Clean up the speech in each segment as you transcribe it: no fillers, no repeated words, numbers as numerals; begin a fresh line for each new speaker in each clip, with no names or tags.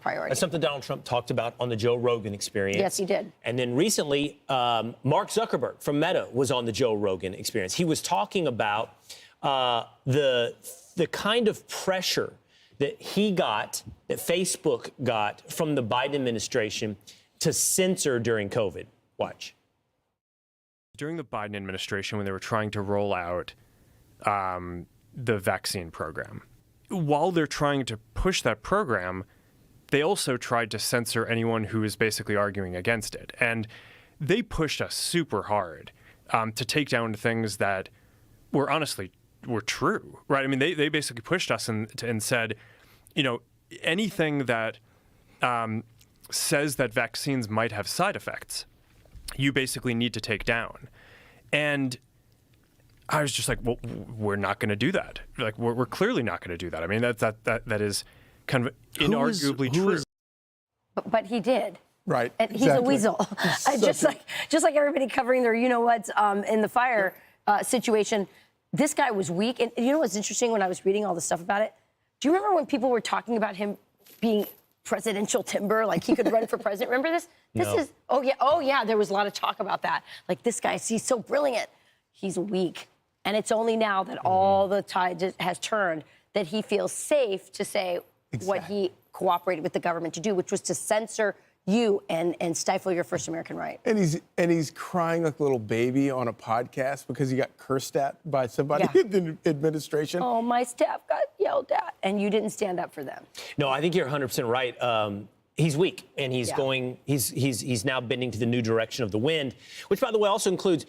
priority.
That's something Donald Trump talked about on the Joe Rogan Experience.
Yes, he did.
And then recently, Mark Zuckerberg from Meta was on the Joe Rogan Experience. He was talking about the kind of pressure that that Facebook got from the Biden administration to censor during COVID. Watch.
During the Biden administration, when they were trying to roll out the vaccine program, while they're trying to push that program, they also tried to censor anyone who was basically arguing against it. And they pushed us super hard to take down things that were true, right? I mean, they basically pushed us and said, anything that says that vaccines might have side effects, you basically need to take down. And I was just like, well, we're not going to do that. Like, we're clearly not going to do that. I mean, that is kind of inarguably true.
But he did.
Right.
And he's a weasel. just like everybody covering their you-know-whats in the fire situation. This guy was weak. And you know what's interesting when I was reading all the stuff about it? Do you remember when people were talking about him being presidential timber, like he could run for president? Remember this? Oh yeah, there was a lot of talk about that. Like, this guy, he's so brilliant. He's weak. And it's only now that all the tide has turned that he feels safe to say what he cooperated with the government to do, which was to censor you and stifle your First American right.
And he's crying like a little baby on a podcast because he got cursed at by somebody in the administration.
Oh, my staff got yelled at, and you didn't stand up for them.
No, I think you're 100% right. He's weak, and he's now bending to the new direction of the wind, which, by the way, also includes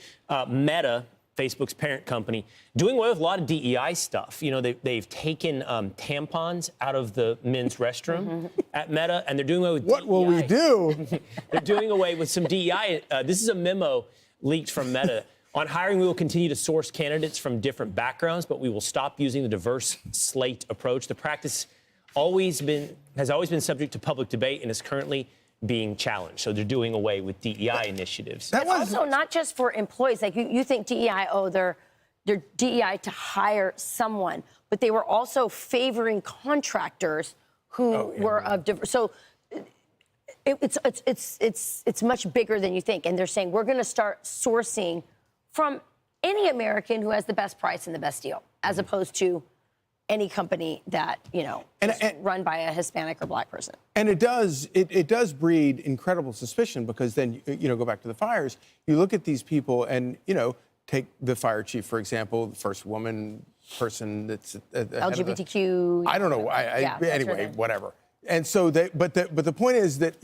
Meta, Facebook's parent company, doing away with a lot of DEI stuff. They've taken tampons out of the men's restroom at Meta, and they're doing away with
What
DEI.
will we do?
They're doing away with some DEI. This is a memo leaked from Meta. On hiring, we will continue to source candidates from different backgrounds, but we will stop using the diverse slate approach. The practice has always been subject to public debate and is currently being challenged. So they're doing away with DEI initiatives.
It's also not just for employees. Like, you think DEI, they're DEI to hire someone, but they were also favoring contractors who were of diverse. So it's much bigger than you think. And they're saying we're going to start sourcing from any American who has the best price and the best deal, as opposed to any company that, is run by a Hispanic or Black person.
And it does breed incredible suspicion, because then, go back to the fires, you look at these people and, take the fire chief, for example, the first woman person that's
LGBTQ.
I don't know. Anyway, whatever. And so but the point is that,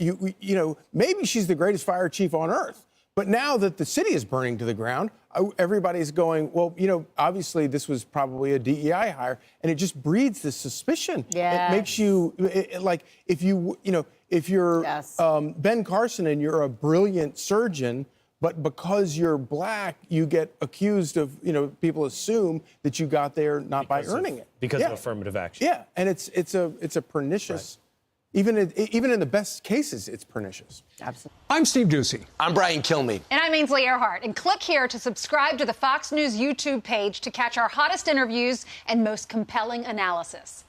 maybe she's the greatest fire chief on earth. But now that the city is burning to the ground, everybody's going, well, obviously this was probably a DEI hire, and it just breeds this suspicion.
Yes.
It makes you, like, if you're Ben Carson and you're a brilliant surgeon, but because you're Black, you get accused of, people assume that you got there not by earning it.
Because of affirmative action.
Yeah, and it's a pernicious. Right. Even in the best cases, it's pernicious.
Absolutely.
I'm Steve Doocy.
I'm Brian Kilmeade.
And I'm Ainsley Earhart. And click here to subscribe to the Fox News YouTube page to catch our hottest interviews and most compelling analysis.